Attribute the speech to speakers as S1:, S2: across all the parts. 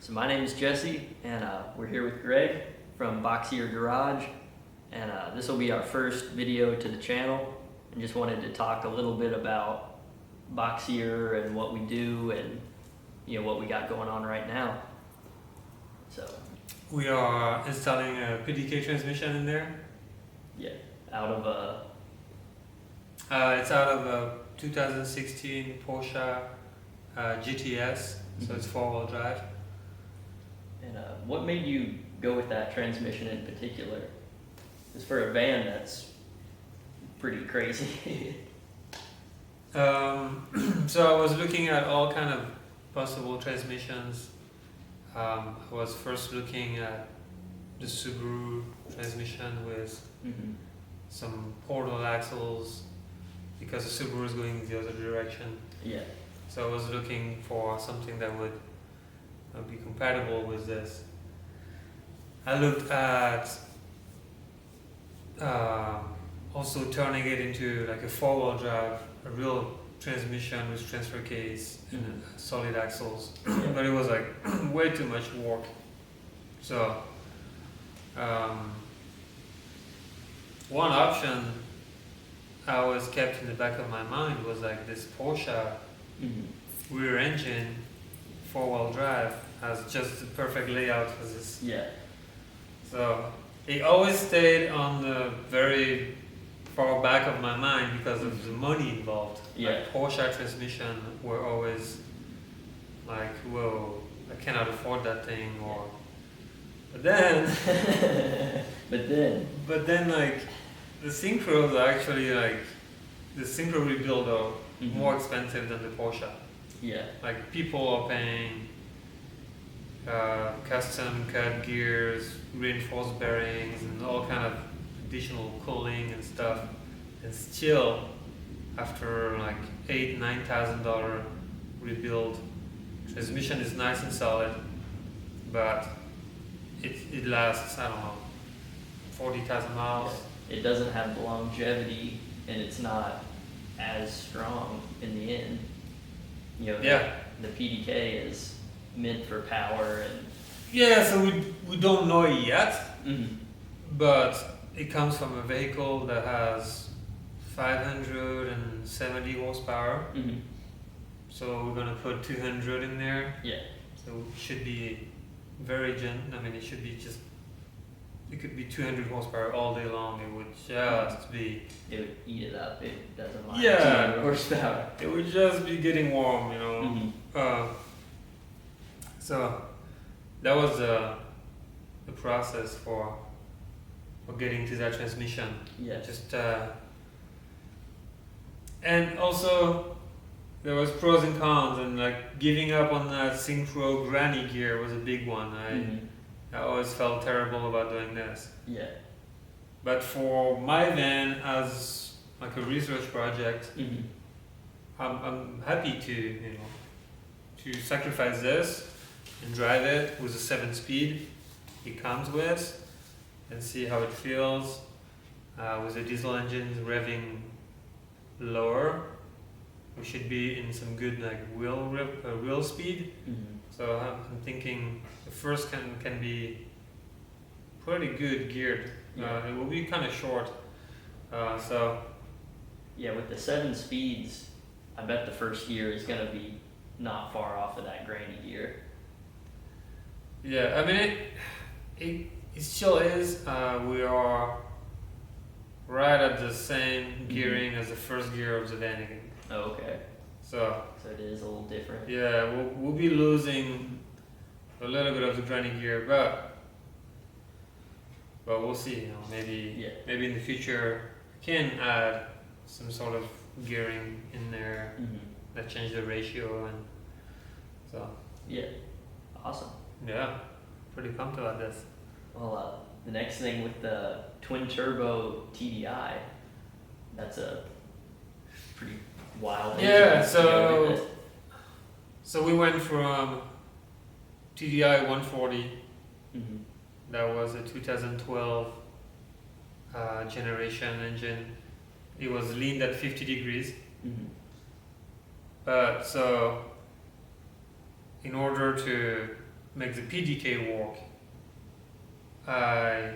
S1: So my name is Jesse, and we're here with Greg from Boxier Garage, and this will be our first video to the channel, and just wanted to talk a little bit about Boxier and what we do and what we got going on right now. So
S2: we are installing a Pdk transmission in there.
S1: Yeah, out of a
S2: it's out of a 2016 Porsche GTS, so it's four-wheel drive.
S1: And what made you go with that transmission in particular? Because for a van, that's pretty crazy.
S2: So I was looking at all kind of possible transmissions. I was first looking at the Subaru transmission with some portal axles, because the Subaru is going the other direction.
S1: Yeah.
S2: So I was looking for something that would be compatible with this. I looked at also turning it into like a four-wheel drive, a real transmission with transfer case and solid axles, but it was like way too much work. So one option I always kept in the back of my mind was like this Porsche rear engine, four-wheel drive, has just the perfect layout for this.
S1: Yeah.
S2: So it always stayed on the very far back of my mind because of the money involved.
S1: Yeah.
S2: Like Porsche transmission were always like, whoa, I cannot afford that thing, or but then but then like the Syncros are actually like the Syncro rebuild are more expensive than the Porsche.
S1: Yeah.
S2: Like people are paying custom cut gears, reinforced bearings, and all kind of additional cooling and stuff, and still after like $8,000-9,000 rebuild, transmission is nice and solid, but it lasts, I don't know, 40,000 miles.
S1: Yeah. It doesn't have the longevity, and it's not as strong in the end. The PDK is meant for power and
S2: so we don't know it yet, but it comes from a vehicle that has 570 horsepower. So we're gonna put 200 in there.
S1: Yeah.
S2: So it should be very it should be just, it could be 200 horsepower all day long. It would just be,
S1: it would eat it up. It doesn't mind 200 horsepower.
S2: It would just be getting warm, so that was the process for getting to that transmission.
S1: Yeah.
S2: Just and also there was pros and cons, and like giving up on that Syncro granny gear was a big one. I always felt terrible about doing this.
S1: Yeah.
S2: But for my van as like a research project, I'm happy to sacrifice this and drive it with a 7-speed it comes with, and see how it feels with the diesel engines revving lower. We should be in some good like wheel speed. So I'm thinking the first can be pretty good geared. It will be kind of short. So
S1: yeah, with the 7 speeds, I bet the first gear is gonna be not far off of that granny gear.
S2: Yeah, I mean it still is. We are right at the same gearing as the first gear of the Vanagon.
S1: Oh, okay.
S2: So
S1: it is a little different.
S2: Yeah, we'll be losing a little bit of the granny gear, but we'll see. Maybe in the future I can add some sort of gearing in there that change the ratio, and so
S1: yeah, awesome.
S2: Yeah, pretty pumped about this.
S1: Well, the next thing with the twin turbo TDI, that's a pretty wild.
S2: Yeah, so we went from TDI 140. That was a 2012 generation engine. It was leaned at 50 degrees. So in order to make the PDK work, I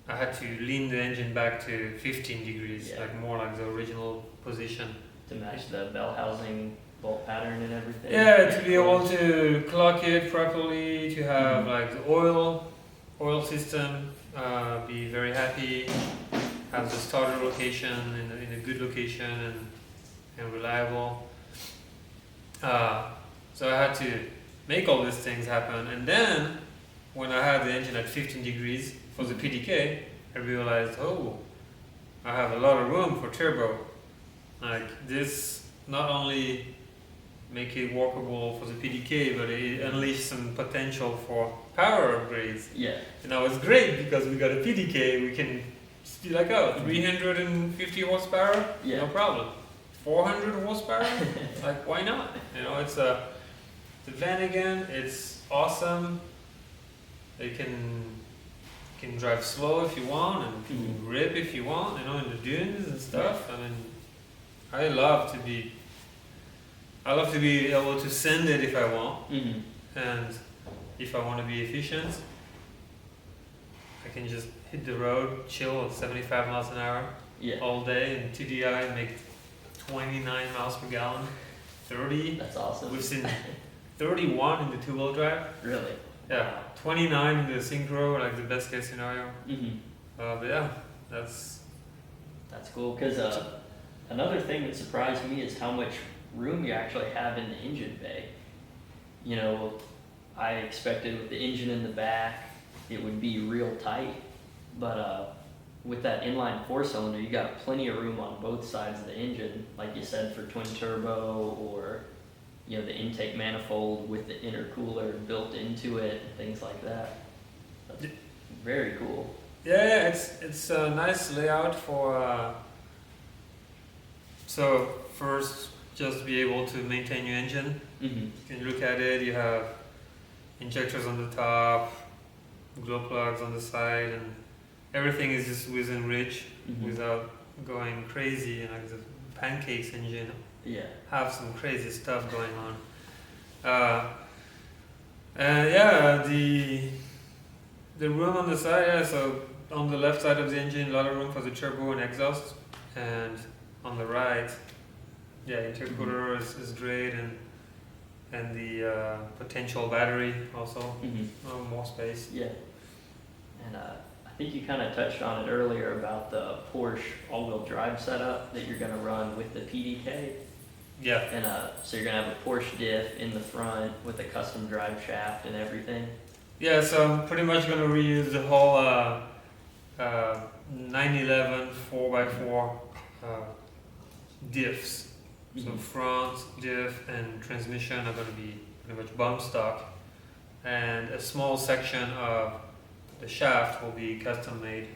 S2: had to lean the engine back to 15 degrees,
S1: Yeah.
S2: like more like the original position.
S1: To match the bell housing bolt pattern and everything.
S2: Yeah, to be able to clock it properly, to have
S1: Mhm.
S2: like the oil system be very happy, have the starter location in a good location and reliable. So I had to make all these things happen, and then when I had the engine at 15 degrees for the PDK, I realized, oh, I have a lot of room for turbo. Like this, not only make it workable for the PDK, but it unleashed some potential for power upgrades.
S1: Yeah.
S2: And that was great because we got a PDK, we can just be like, oh, 350 horsepower,
S1: Yeah.
S2: no problem. 400 horsepower, like why not? You know, it's the Vanagon, it's awesome. It can drive slow if you want, and can rip if you want, you know, in the dunes and stuff. I mean, I love to be able to send it if I want, and if I want to be efficient, I can just hit the road, chill at 75 miles an hour
S1: Yeah.
S2: all day, and TDI make 29 miles per gallon, 30.
S1: That's awesome.
S2: We've seen 31 in the two-wheel drive.
S1: Really?
S2: Yeah, 29 in the Syncro, like the best case scenario.
S1: Mhm.
S2: But yeah, that's
S1: That's cool. Because another thing that surprised me is how much room you actually have in the engine bay. You know, I expected with the engine in the back, it would be real tight, but with that inline four-cylinder, you got plenty of room on both sides of the engine, like you said, for twin turbo, or you know, the intake manifold with the intercooler built into it and things like that. That's very cool.
S2: yeah, it's a nice layout for. So first, just be able to maintain your engine.
S1: Mm-hmm.
S2: You can look at it. You have injectors on the top, glow plugs on the side, and everything is just within reach without going crazy. And like the pancakes engine
S1: Yeah.
S2: have some crazy stuff going on. And yeah, the room on the side, yeah, so on the left side of the engine, a lot of room for the turbo and exhaust, and on the right, yeah, intercooler is great, and the potential battery also, more space.
S1: Yeah. And I think you kind of touched on it earlier about the Porsche all-wheel drive setup that you're going to run with the PDK.
S2: Yeah,
S1: And so you're going to have a Porsche diff in the front with a custom drive shaft and everything.
S2: yeah. So I'm pretty much gonna reuse the whole 911 4x4 diffs. So front diff and transmission are going to be pretty much bump stock, and a small section of the shaft will be custom made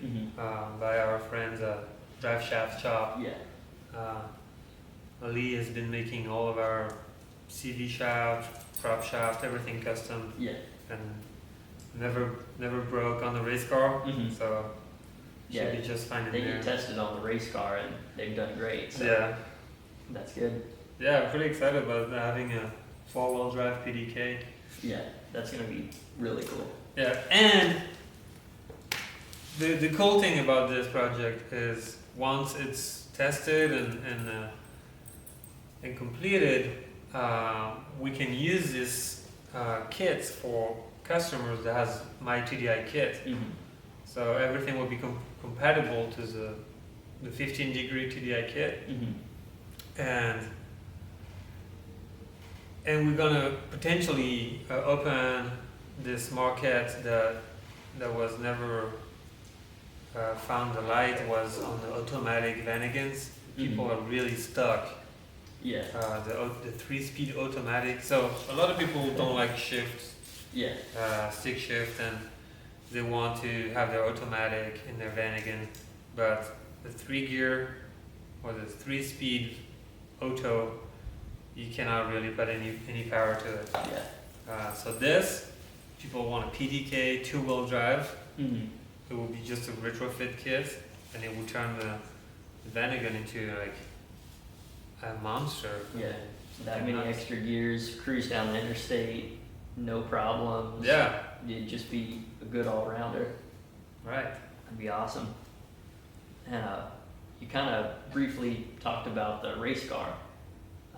S2: by our friends at Drive Shaft Shop.
S1: Yeah.
S2: Ali has been making all of our CV shaft, prop shaft, everything custom,
S1: Yeah.
S2: and never broke on the race car, so should
S1: Yeah.
S2: be just fine in
S1: They
S2: there.
S1: get tested on the race car and they've done great. So
S2: Yeah.
S1: that's good.
S2: Yeah, I'm pretty excited about having a four-wheel drive PDK.
S1: Yeah, that's going to be really cool.
S2: Yeah, and the cool thing about this project is once it's tested and completed, we can use this kits for customers that has my TDI kit. So everything will be compatible to the 15-degree TDI kit, and we're gonna potentially open this market that was never found the light, was on the automatic Vanagons. People are really stuck.
S1: Yeah.
S2: The 3-speed automatic. So a lot of people don't like shift,
S1: Yeah.
S2: stick shift, and they want to have their automatic in their Vanagon, but the 3-gear or the 3-speed auto, you cannot really put any power to it.
S1: Yeah.
S2: So this, people want a PDK 2-wheel drive. It will be just a retrofit kit, and it will turn the Vanagon into like a monster.
S1: Yeah. That many extra gears, cruise down the interstate. no problems.
S2: Yeah.
S1: You'd just be a good all-rounder.
S2: Right.
S1: That'd be awesome. And you kind of briefly talked about the race car.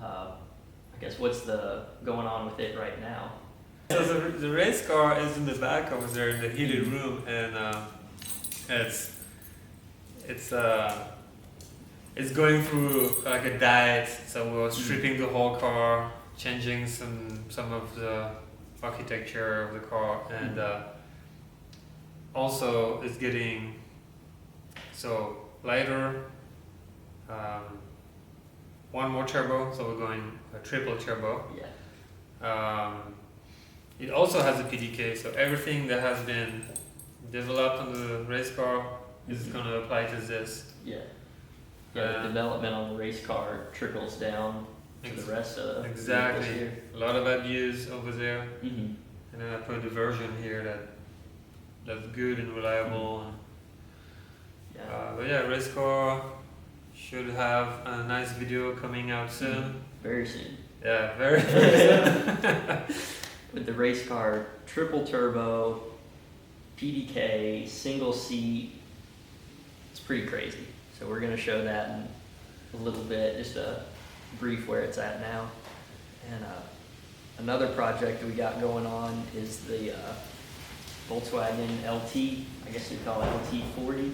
S1: I guess what's going on with it right now?
S2: So the race car is in the back over there in the heated room, and it's going through like a diet. So we're stripping the whole car, changing some of the architecture of the car, and also it's getting so lighter. One more turbo, so we're going a triple turbo.
S1: Yeah.
S2: It also has a PDK, so everything that has been developed on the race car is going to apply to this.
S1: Yeah. Yeah, the development on the race car trickles down to the rest of the
S2: exactly.
S1: vehicles here.
S2: A lot of abuse over there,
S1: Mm-hmm.
S2: and then I put the version here that's good and reliable.
S1: Yeah.
S2: But yeah, race car should have a nice video coming out soon.
S1: Very soon.
S2: Yeah, very soon.
S1: With the race car, triple turbo, PDK, single seat, it's pretty crazy. So we're going to show that in a little bit, just a brief where it's at now. And another project we got going on is the Volkswagen LT, I guess we call it LT40,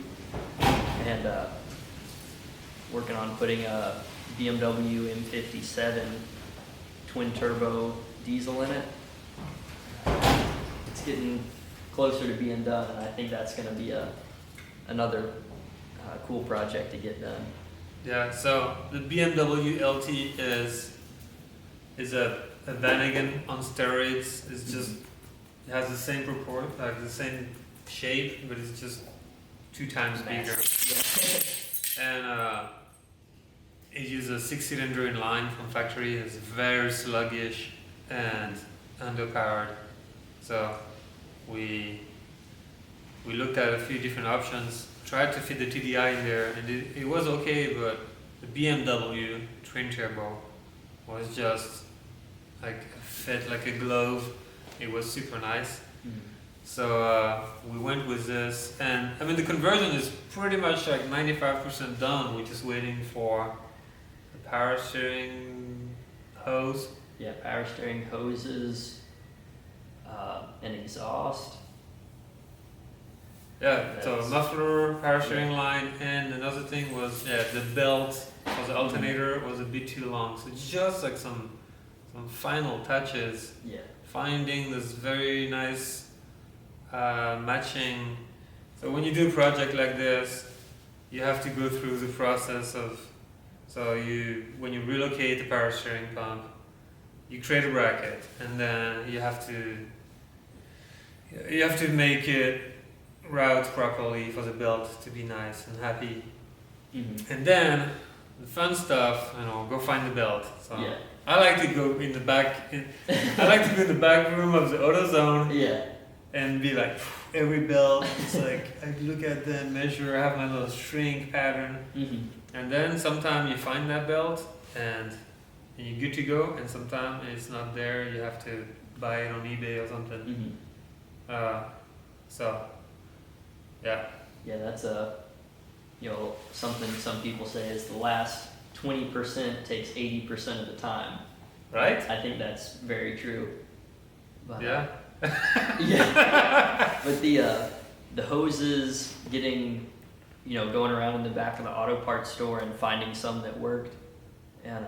S1: and working on putting a BMW M57 twin turbo diesel in it. It's getting closer to being done, and I think that's going to be another cool project to get done.
S2: Yeah, so the BMW LT is a Vanagon on steroids. It's just, it has the same proportion, like the same shape, but it's just 2 times bigger. And it uses a 6-cylinder inline from factory. It's very sluggish and underpowered. So we looked at a few different options, tried to fit the TDI in there, and it was okay, but the BMW twin turbo was just like fit like a glove. It was super nice. So we went with this, and I mean the conversion is pretty much like 95% done. We're just waiting for the power steering hose.
S1: Yeah, power steering hoses, an exhaust.
S2: Yeah, so muffler, power steering line, and another thing was the belt for the alternator was a bit too long. So just like some final touches.
S1: Yeah.
S2: Finding this very nice matching. So when you do a project like this, you have to go through the process of, when you relocate the power steering pump, you create a bracket, and then you have to make it route properly for the belt to be nice and happy. And then the fun stuff, go find the belt. So
S1: Yeah.
S2: I like to go in the back. I like to go in the back room of the AutoZone.
S1: Yeah.
S2: And be like, every belt. It's like I look at them, measure. I have my little shrink pattern, and then sometimes you find that belt and you're good to go. And sometimes it's not there. You have to buy it on eBay or something. So, yeah.
S1: Yeah, that's something some people say is the last 20% takes 80% of the time.
S2: Right?
S1: I think that's very true. But,
S2: Yeah.
S1: Yeah. But the hoses, getting, going around in the back of the auto parts store and finding some that worked, and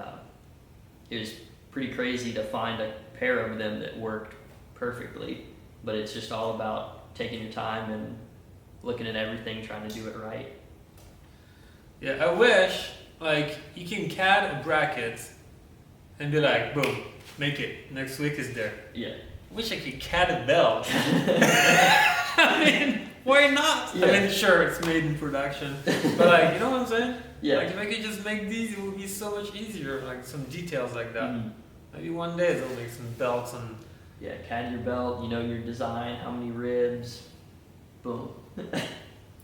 S1: it was pretty crazy to find a pair of them that worked perfectly. But it's just all about taking your time and looking at everything, trying to do it right.
S2: Yeah, I wish you can CAD a bracket and be like, boom, make it. Next week is there.
S1: Yeah.
S2: Wish I could CAD a belt. I mean, why not?
S1: Yeah.
S2: I mean, sure, it's made in production, but you know what I'm saying?
S1: Yeah.
S2: If I could just make these, it would be so much easier. Some details like that. Maybe one day they'll make some belts and.
S1: Yeah, CAD your belt. Your design, how many ribs. Boom.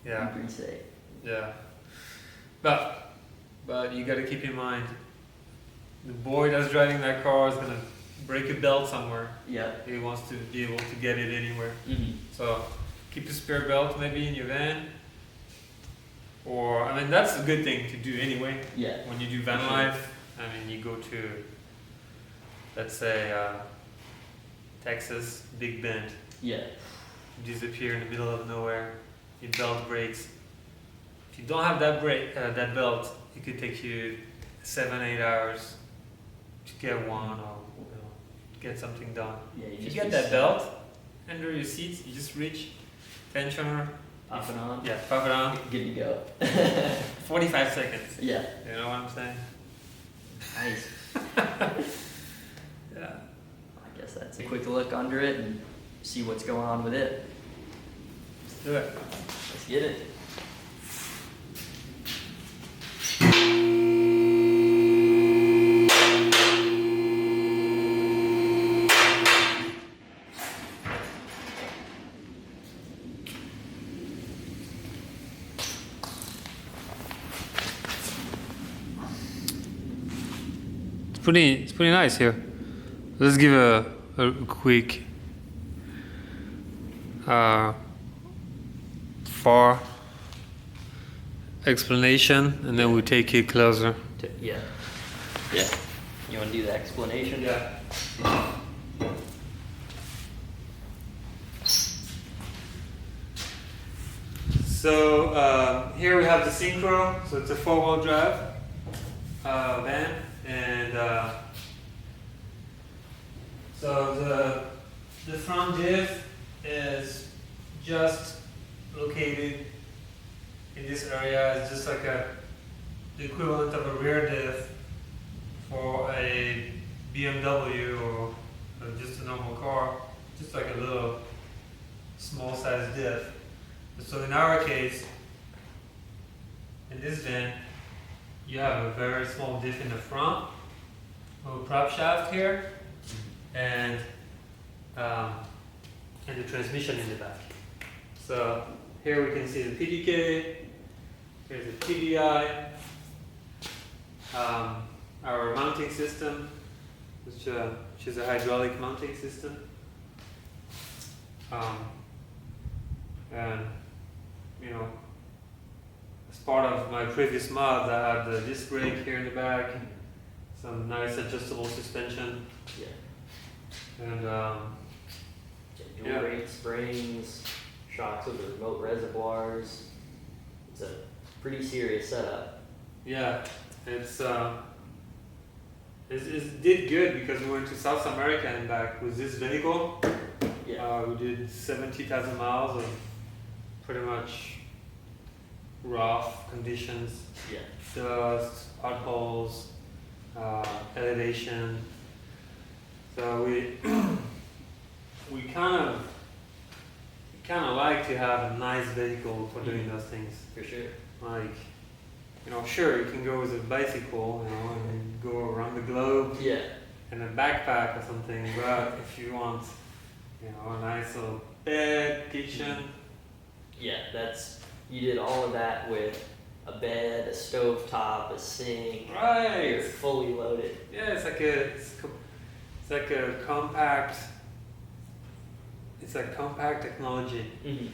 S2: Yeah.
S1: Be pretty safe.
S2: Yeah. But you got to keep in mind, the boy that's driving that car is gonna break a belt somewhere.
S1: Yeah.
S2: He wants to be able to get it anywhere.
S1: Mm-hmm.
S2: So keep a spare belt maybe in your van. Or, I mean, that's a good thing to do anyway.
S1: Yeah.
S2: When you do van life, I mean, you go to, let's say, Texas, Big Bend.
S1: Yeah.
S2: You disappear in the middle of nowhere. Your belt breaks. If you don't have that that belt, it could take you 7-8 hours to get one or get something done.
S1: Yeah,
S2: if you get that belt under your seats, you just reach, tensioner,
S1: off and on.
S2: Yeah, pop it on.
S1: Good to go.
S2: 45 seconds.
S1: Yeah.
S2: You know what I'm saying?
S1: Nice.
S2: Yeah.
S1: I guess that's a quick look under it and see what's going on with it.
S2: Let's do it.
S1: Let's get it.
S2: It's pretty nice here. Let's give a quick far explanation, and then we take it closer.
S1: Yeah. Yeah. You want to do the explanation?
S2: Yeah. So here we have the Syncro. So it's a 4-wheel drive van, and so the front diff is just located in this area. It's just like the equivalent of a rear diff for a BMW or just a normal car, just like a little small size diff. So in our case, in this van, you have a very small diff in the front, a prop shaft here, and the transmission in the back. So here we can see the PDK, here's the TDI, our mounting system, which is a hydraulic mounting system, and you know, as part of my previous mod, I had the disc brake here in the back, some nice adjustable suspension,
S1: Yeah.
S2: and
S1: Dual
S2: Yeah.
S1: rate springs, shocks with the remote reservoirs. It's a pretty serious setup.
S2: yeah, it did good because we went to South America and back with this vehicle.
S1: Yeah.
S2: We did 70,000 miles of pretty much rough conditions,
S1: Yeah.
S2: dust, potholes, elevation. So we we kind of like to have a nice vehicle for doing those things.
S1: For sure.
S2: Like, you know, sure you can go with a bicycle, you know, and go around the globe
S1: Yeah.
S2: in a backpack or something. But if you want, you know, a nice little bed, kitchen.
S1: Yeah, you did all of that with a bed, a stove top, a sink. You're
S2: Right.
S1: fully loaded.
S2: Yeah, it's like a compact. It's like compact technology.
S1: Mm-hmm.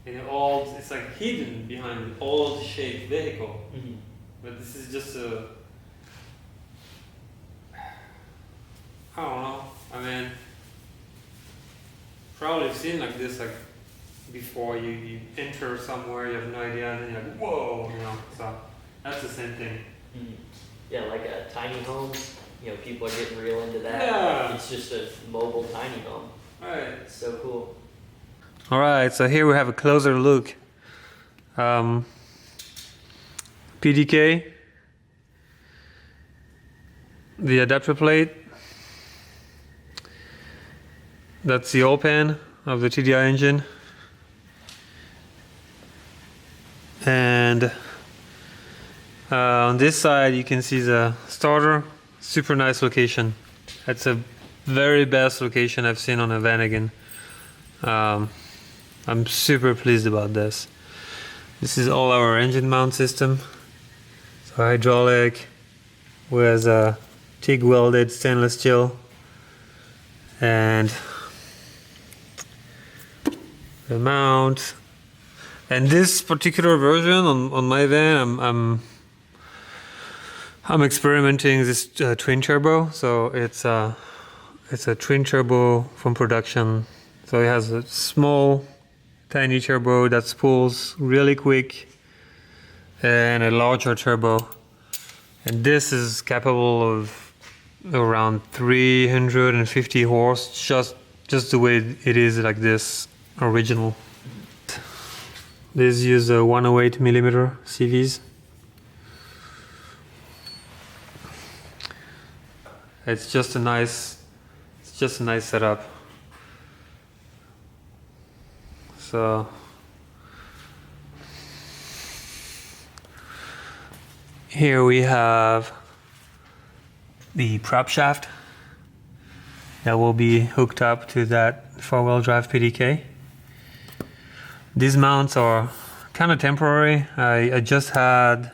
S2: In an old, it's like hidden behind an old shaped vehicle.
S1: Mm-hmm.
S2: But this is just I don't know. I mean, probably you've seen like this, like before you enter somewhere, you have no idea, and then you're like, whoa, you know. So that's the same thing.
S1: Mm-hmm. Yeah, like a tiny home. You know, people are getting real into that.
S2: Yeah.
S1: It's just a mobile tiny home.
S2: Right.
S1: It's so cool.
S2: All right. So here we have a closer look. PDK, the adapter plate. That's the oil pan of the TDI engine. And on this side you can see the starter. Super nice location. That's a very best location I've seen on a Vanagon. I'm super pleased about this. This is all our engine mount system. So hydraulic with a TIG welded stainless steel and the mount. And this particular version on my van, I'm experimenting this twin turbo. So it's a twin turbo from production. So it has a small, tiny turbo that spools really quick, and a larger turbo. And this is capable of around 350 horse, just the way it is, like this original. These use 108 millimeter CVs. It's just a nice setup. So here we have the prop shaft that will be hooked up to that four-wheel drive PDK. These mounts are kind of temporary. I just had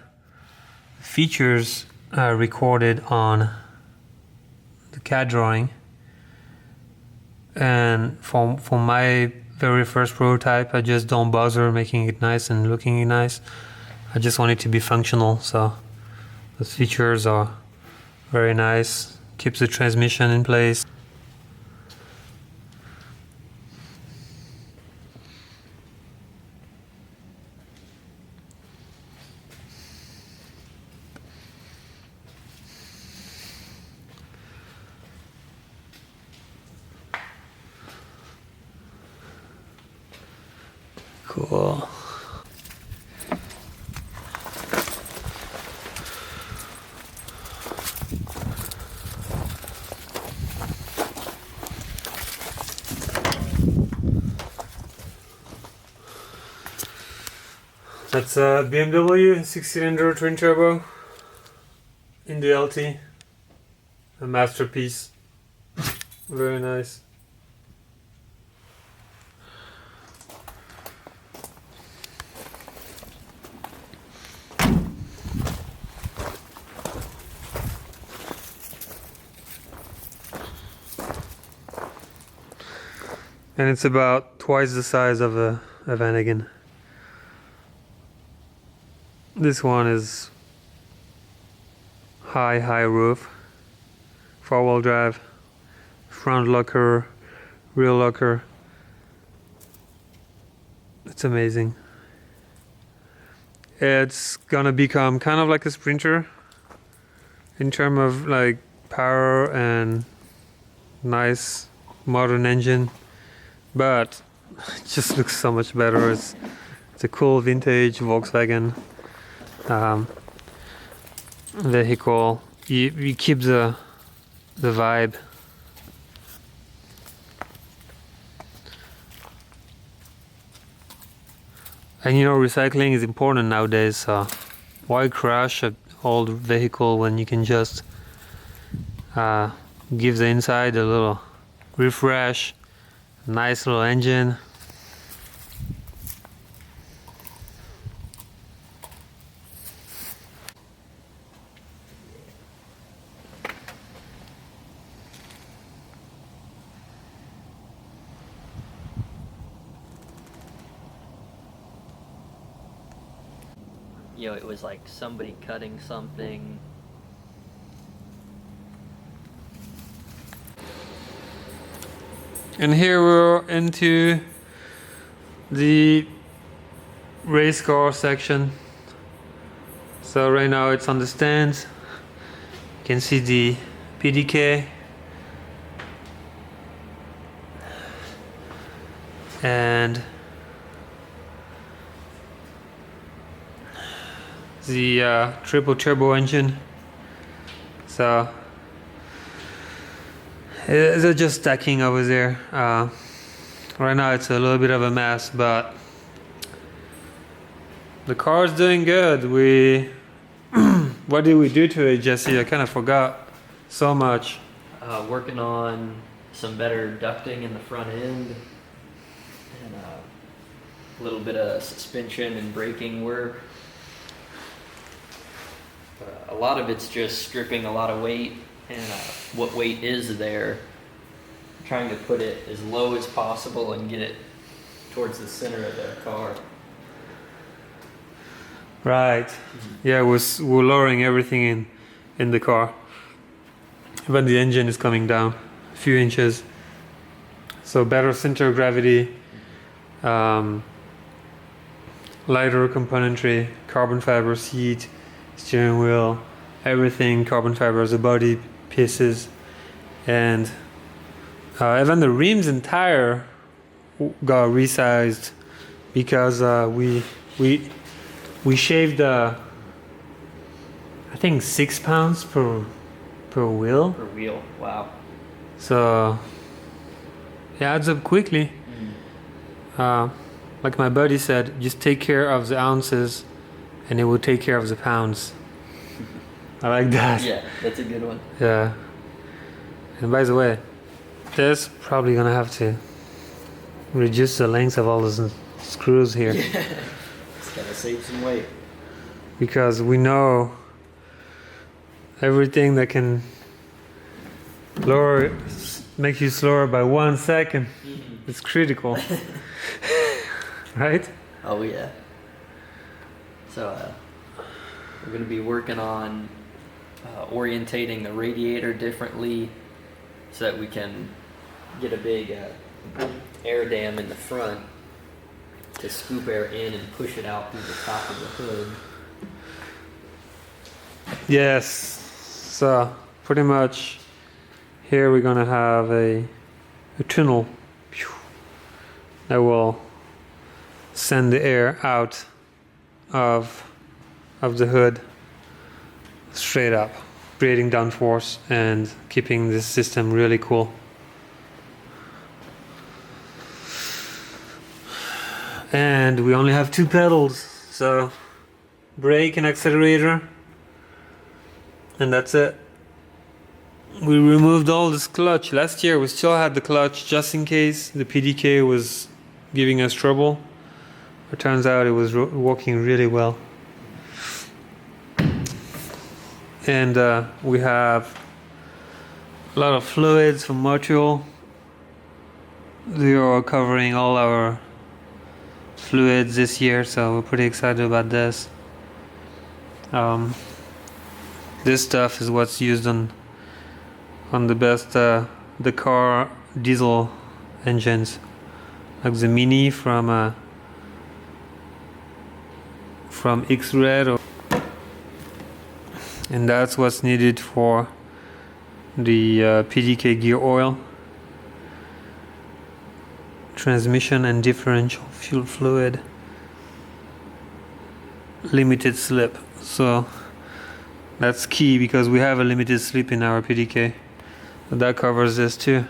S2: features recorded on the CAD drawing, and for my very first prototype, I just don't bother making it nice and looking nice. I just want it to be functional, so those features are very nice. Keeps the transmission in place. Cool. That's a BMW 6-cylinder twin turbo in the LT. A masterpiece. Very nice. And it's about twice the size of a Vanagon. This one is high roof, four-wheel drive, front locker, rear locker. It's amazing. It's gonna become kind of like a Sprinter in terms of like power and nice modern engine, but it just looks so much better. It's a cool vintage Volkswagen vehicle. You keep the vibe. And you know, recycling is important nowadays, so why crash an old vehicle when you can just give the inside a little refresh, nice little engine.
S1: You know, it was like somebody cutting something.
S2: And here we're into the race car section. So right now it's on the stands. You can see the PDK and the triple turbo engine. So they're just stacking over there. Right now it's a little bit of a mess, but the car's doing good. What did we do to it, Jesse? I kind of forgot so much.
S1: Working on some better ducting in the front end, and a little bit of suspension and braking work. A lot of it's just stripping a lot of weight, and what weight is there, trying to put it as low as possible and get it towards the center of the car.
S2: Right. Yeah, we're lowering everything in the car. Even the engine is coming down a few inches. So better center of gravity, lighter componentry, carbon fiber seat, steering wheel, everything carbon fiber, the body pieces, and even the rims and tire got resized because we shaved I think 6 pounds per wheel.
S1: Per wheel, wow.
S2: So it adds up quickly. Like my buddy said, just take care of the ounces and it will take care of the pounds. I like that.
S1: Yeah, that's a good one.
S2: Yeah. And by the way, this probably gonna have to reduce the length of all those screws here.
S1: Yeah, it's gotta save some weight.
S2: Because we know everything that can make you slower by 1 second is critical. Right?
S1: Oh yeah. So we're going to be working on orientating the radiator differently so that we can get a big air dam in the front to scoop air in and push it out through the top of the hood.
S2: Yes. So pretty much here we're going to have a tunnel that will send the air out of the hood straight up, creating downforce and keeping this system really cool. And we only have 2 pedals, so brake and accelerator, and that's it. We removed all this clutch. Last year we still had the clutch just in case the PDK was giving us trouble. It turns out it was working really well. And we have a lot of fluids from Motul. They are covering all our fluids this year, so we're pretty excited about this. This stuff is what's used on the best the car diesel engines, like the Mini from X-Red, and that's what's needed for the PDK gear oil, transmission and differential fuel fluid, limited slip. So that's key because we have a limited slip in our PDK, but that covers this too.